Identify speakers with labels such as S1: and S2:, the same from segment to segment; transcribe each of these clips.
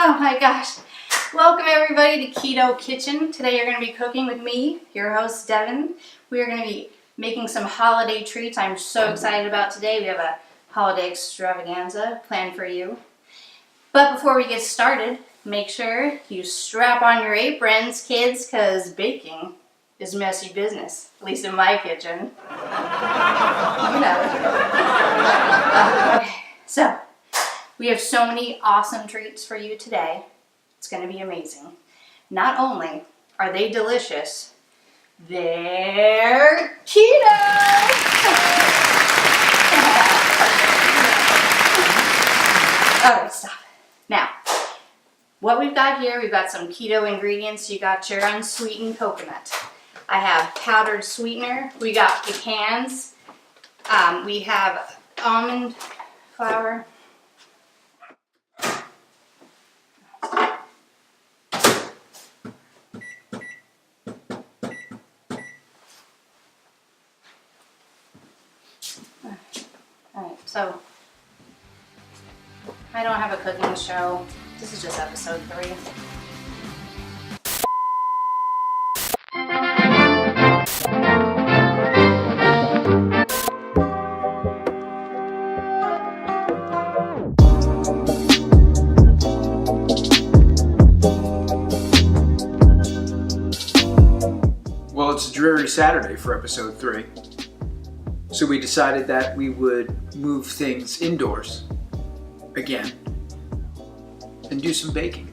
S1: Oh my gosh. Welcome everybody to Keto Kitchen. Today you're going to be cooking with me, your host Devin. We are going to be making some holiday treats I'm so excited about today. We have a holiday extravaganza planned for you. But before we get started, make sure you strap on your aprons, kids, because baking is messy business, at least in my kitchen. You know. Okay, so we have so many awesome treats for you today. It's going to be amazing. Not only are they delicious, they're keto! Alright, stop. Now, what we've got here, we've got some keto ingredients. You got your unsweetened coconut. I have powdered sweetener. We got pecans. We have almond flour. Alright, so I don't have a cooking show. This is just episode 3.
S2: Well, it's a dreary Saturday for episode 3. So we decided that we would move things indoors again and do some baking.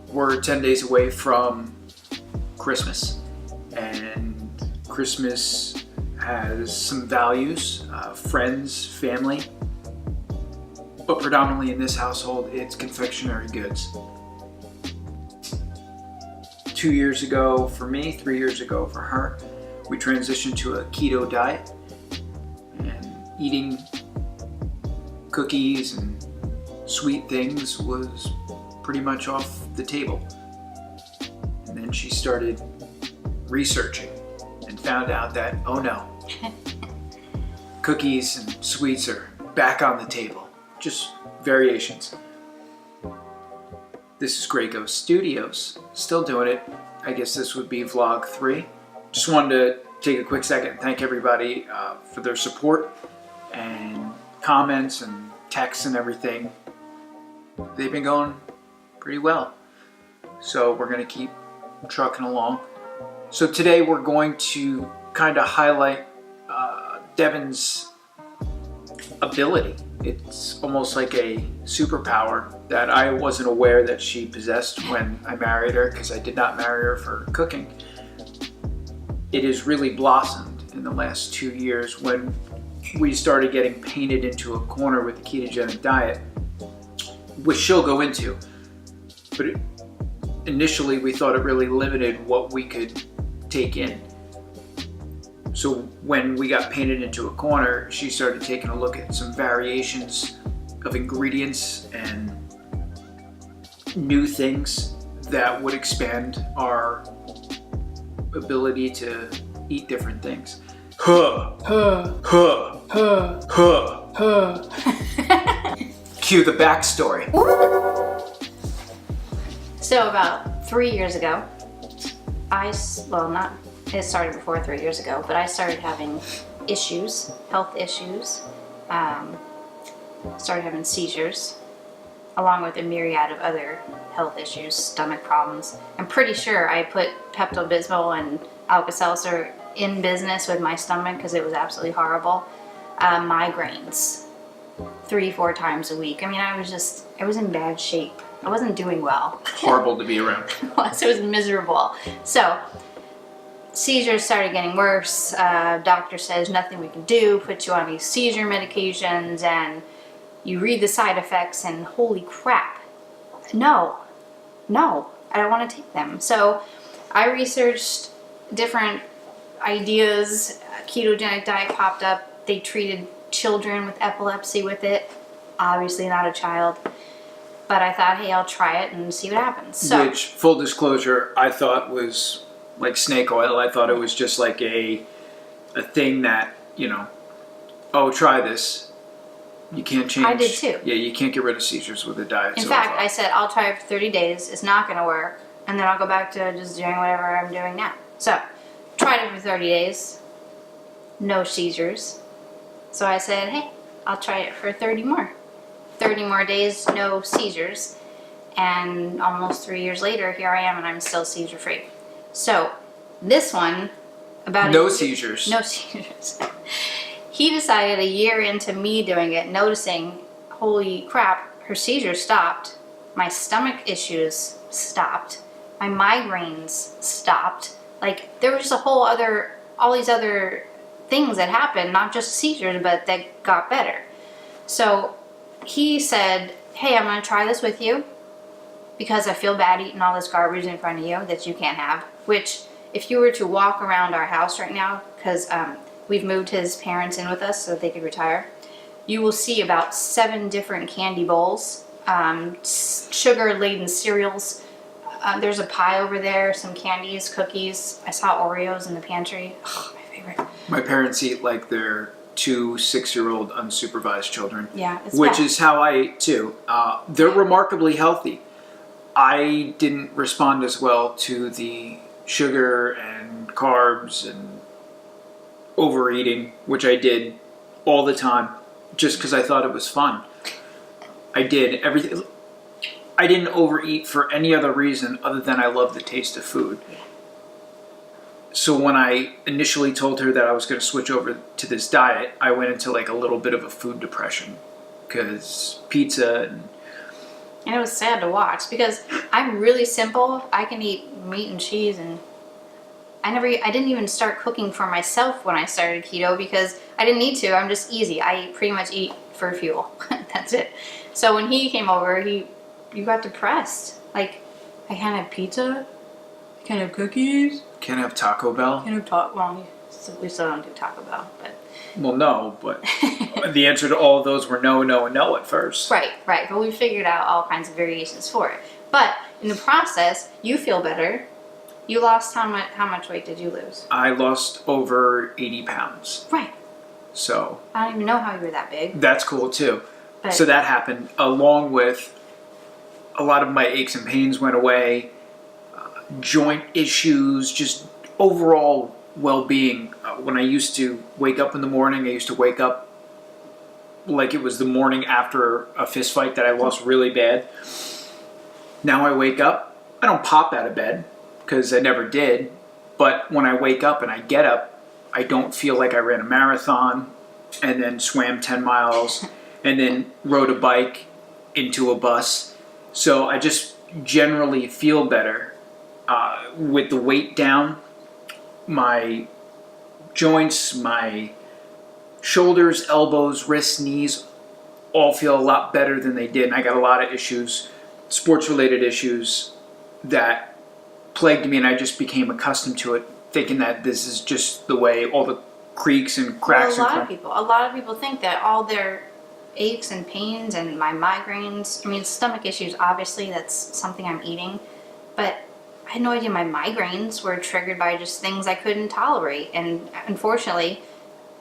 S2: We're 10 days away from Christmas, and Christmas has some values, friends, family, but predominantly in this household, it's confectionery goods. 2 years ago for me, 3 years ago for her, we transitioned to a keto diet, and eating cookies and sweet things was pretty much off the table. And then she started researching and found out that, oh no, cookies and sweets are back on the table, just variations. This is Grey Ghost Studios, still doing it. I guess this would be vlog 3. Just wanted to take a quick second and thank everybody for their support and comments and texts and everything. They've been going pretty well. So we're going to keep trucking along. So today we're going to kind of highlight Devin's ability. It's almost like a superpower that I wasn't aware that she possessed when I married her, because I did not marry her for cooking. It has really blossomed in the last 2 years when we started getting painted into a corner with the ketogenic diet, which she'll go into. But initially we thought it really limited what we could take in. So when we got painted into a corner, she started taking a look at some variations of ingredients and new things that would expand our ability to eat different things. Cue the backstory.
S1: So about 3 years ago, it started before 3 years ago, but I started having issues, health issues, started having seizures, along with a myriad of other health issues, stomach problems. I'm pretty sure I put Pepto-Bismol and Alka-Seltzer in business with my stomach because it was absolutely horrible. Migraines 3-4 times a week. I mean, I was in bad shape. I wasn't doing well.
S2: Horrible to be around.
S1: It was miserable. So seizures started getting worse. Doctor says nothing we can do, put you on these seizure medications, and you read the side effects and holy crap. No, I don't want to take them. So I researched different ideas. A ketogenic diet popped up. They treated children with epilepsy with it. Obviously not a child. But I thought, hey, I'll try it and see what happens. So,
S2: which, full disclosure, I thought was like snake oil. I thought it was just like a thing that, oh, try this. You can't change.
S1: I did too.
S2: Yeah, you can't get rid of seizures with a diet.
S1: In
S2: so
S1: fact,
S2: far.
S1: I said I'll try it for 30 days. It's not going to work, and then I'll go back to just doing whatever I'm doing now. So, tried it for 30 days. No seizures. So I said, hey, I'll try it for 30 more. 30 more days, no seizures. And almost 3 years later, here I am, and I'm still seizure free. So, this one, about
S2: no seizures.
S1: No seizures. He decided a year into me doing it, noticing, holy crap, her seizures stopped, my stomach issues stopped, my migraines stopped. Like, there was just all these other things that happened, not just seizures, but that got better. So he said, hey, I'm going to try this with you because I feel bad eating all this garbage in front of you that you can't have, which if you were to walk around our house right now, because we've moved his parents in with us so that they could retire, you will see about 7 different candy bowls, sugar-laden cereals. There's a pie over there, some candies, cookies. I saw Oreos in the pantry. Oh, my favorite.
S2: My parents eat like their 2 6-year-old unsupervised children.
S1: Yeah, it's
S2: which
S1: bad.
S2: is how I eat too. They're remarkably healthy. I didn't respond as well to the sugar and carbs and overeating, which I did all the time, just because I thought it was fun. I did everything. I didn't overeat for any other reason other than I love the taste of food. So when I initially told her that I was going to switch over to this diet, I went into like a little bit of a food depression because pizza
S1: And it was sad to watch because I'm really simple. I can eat meat and cheese, and I didn't even start cooking for myself when I started keto because I didn't need to. I'm just easy. I pretty much eat for fuel. That's it. So when he came over, you got depressed. Like, I can't have pizza. I can't have cookies.
S2: can't have Taco Bell.
S1: Can't have Well, we still don't do Taco Bell, but.
S2: Well, no, but the answer to all of those were no, no, and no at first.
S1: Right. But we figured out all kinds of variations for it. But in the process, you feel better. You lost how much weight did you lose?
S2: I lost over 80 pounds.
S1: Right.
S2: So.
S1: I don't even know how you were that big.
S2: That's cool too.
S1: But
S2: So that happened along with a lot of my aches and pains went away, joint issues, just overall well-being. When I used to wake up in the morning, I used to wake up like it was the morning after a fist fight that I lost really bad. Now I wake up, I don't pop out of bed because I never did, but when I wake up and I get up, I don't feel like I ran a marathon and then swam 10 miles and then rode a bike into a bus. So I just generally feel better with the weight down. My joints, my shoulders, elbows, wrists, knees all feel a lot better than they did. And I got a lot of issues, sports-related issues that plagued me, and I just became accustomed to it, thinking that this is just the way all the creaks and cracks.
S1: Well, a lot of people think that all their aches and pains and my migraines, I mean, stomach issues, obviously that's something I'm eating, but I had no idea my migraines were triggered by just things I couldn't tolerate. And unfortunately,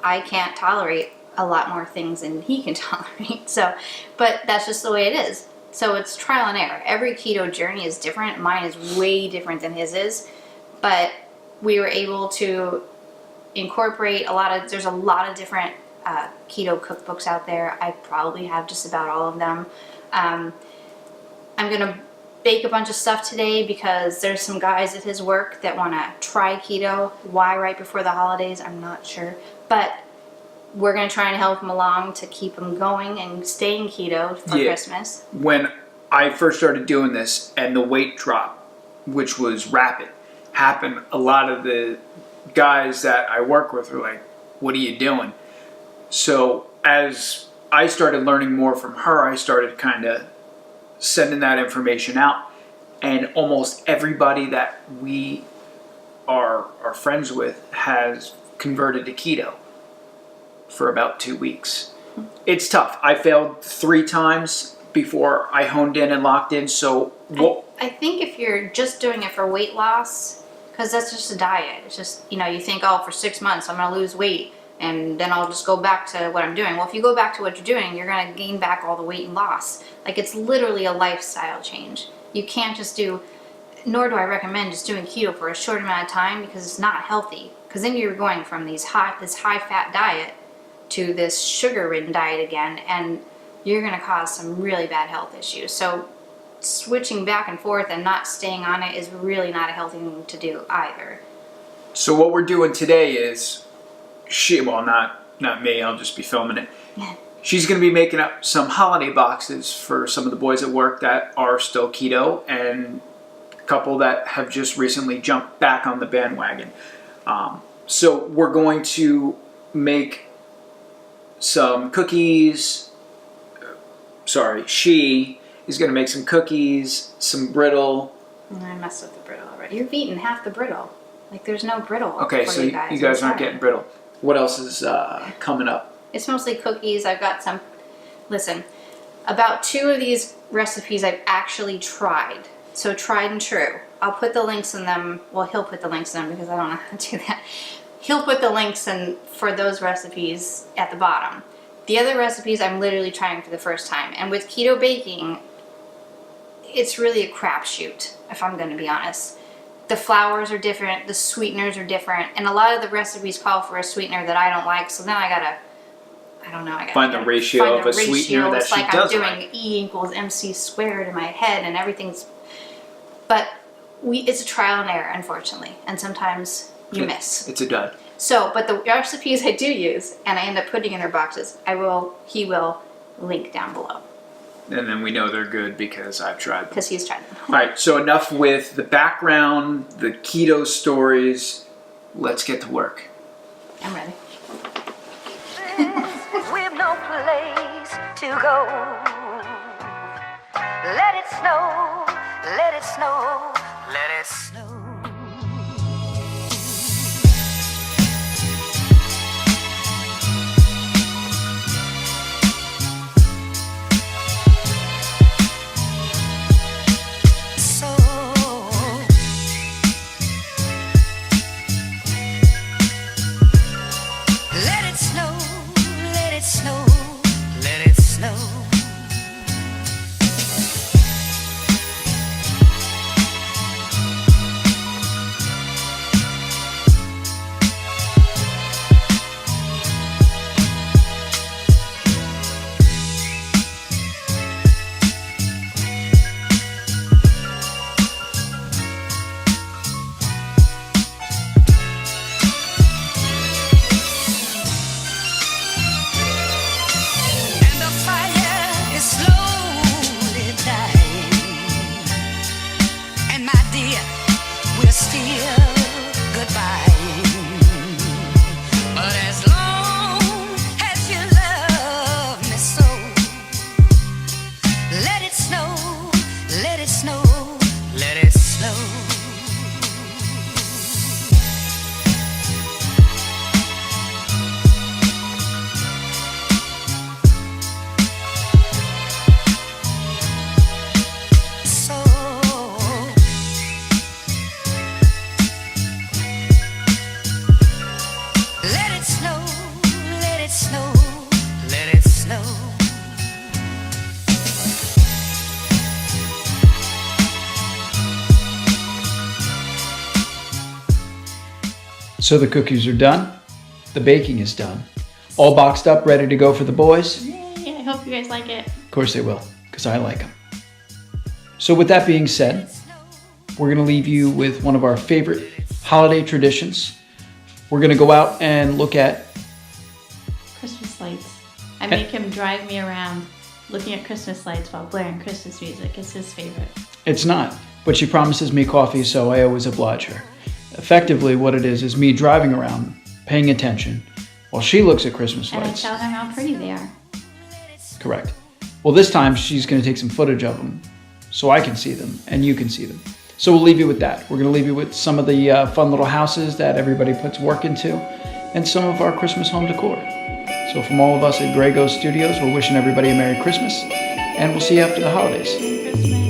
S1: I can't tolerate a lot more things than he can tolerate. So, but that's just the way it is. So it's trial and error. Every keto journey is different. Mine is way different than his is. But we were able to incorporate there's a lot of different keto cookbooks out there. I probably have just about all of them. I'm going to bake a bunch of stuff today because there's some guys at his work that want to try keto. Why right before the holidays? I'm not sure. But we're going to try and help him along to keep him going and staying keto for Christmas.
S2: When I first started doing this and the weight drop, which was rapid, happened, a lot of the guys that I work with were like, what are you doing? So as I started learning more from her, I started kind of sending that information out, and almost everybody that we are friends with has converted to keto for about 2 weeks. It's tough. I failed 3 times before I honed in and locked in. So
S1: I think if you're just doing it for weight loss, because that's just a diet, it's just, you think, oh, for 6 months I'm going to lose weight. and then I'll just go back to what I'm doing. Well, if you go back to what you're doing, you're going to gain back all the weight and loss. Like, it's literally a lifestyle change. You can't just do, nor do I recommend just doing keto for a short amount of time, because it's not healthy. Because then you're going from this high fat diet to this sugar ridden diet again, and you're going to cause some really bad health issues. So switching back and forth and not staying on it is really not a healthy thing to do either.
S2: So what we're doing today is, not me, I'll just be filming it. She's going to be making up some holiday boxes for some of the boys at work that are still keto, and a couple that have just recently jumped back on the bandwagon. So we're going to make some cookies. She is going to make some cookies, some brittle.
S1: I messed up the brittle already. You've eaten half the brittle. Like, there's no brittle.
S2: Okay,
S1: for
S2: so
S1: you
S2: guys aren't getting brittle. What else is coming up?
S1: It's mostly cookies. I've got some. Listen, about 2 of these recipes I've actually tried. So tried and true. I'll put the links in them. Well, he'll put the links in them because I don't know how to do that. He'll put the links in for those recipes at the bottom. The other recipes I'm literally trying for the first time. And with keto baking, it's really a crapshoot, if I'm going to be honest. The flours are different, the sweeteners are different, and a lot of the recipes call for a sweetener that I don't like, so then I gotta
S2: find the ratio of a sweetener that
S1: it's
S2: she
S1: like
S2: does
S1: I'm
S2: like.
S1: doing E equals MC squared in my head, and everything's, but it's a trial and error, unfortunately, and sometimes you miss.
S2: It's a dud.
S1: So, but the recipes I do use, and I end up putting in our boxes, he will link down below.
S2: And then we know they're good because I've tried them.
S1: Because he's tried them.
S2: All right, so enough with the background, the keto stories. Let's get to work.
S1: I'm ready.
S3: We've no place to go. Let it snow, let it snow, let it snow.
S2: So the cookies are done. The baking is done. All boxed up, ready to go for the boys.
S1: Yay, I hope you guys like it.
S2: Of course they will, because I like them. So with that being said, we're going to leave you with one of our favorite holiday traditions. We're going to go out and look at
S4: Christmas lights. I make him drive me around looking at Christmas lights while blaring Christmas music. It's his favorite.
S2: It's not, but she promises me coffee, so I always oblige her. Effectively, what it is me driving around, paying attention, while she looks at Christmas
S4: And
S2: lights.
S4: I tell him how pretty they are.
S2: Correct. Well, this time she's going to take some footage of them so I can see them and you can see them. So we'll leave you with that. We're going to leave you with some of the fun little houses that everybody puts work into and some of our Christmas home decor. So from all of us at Grey Ghost Studios, we're wishing everybody a Merry Christmas, and we'll see you after the holidays.
S4: Merry Christmas.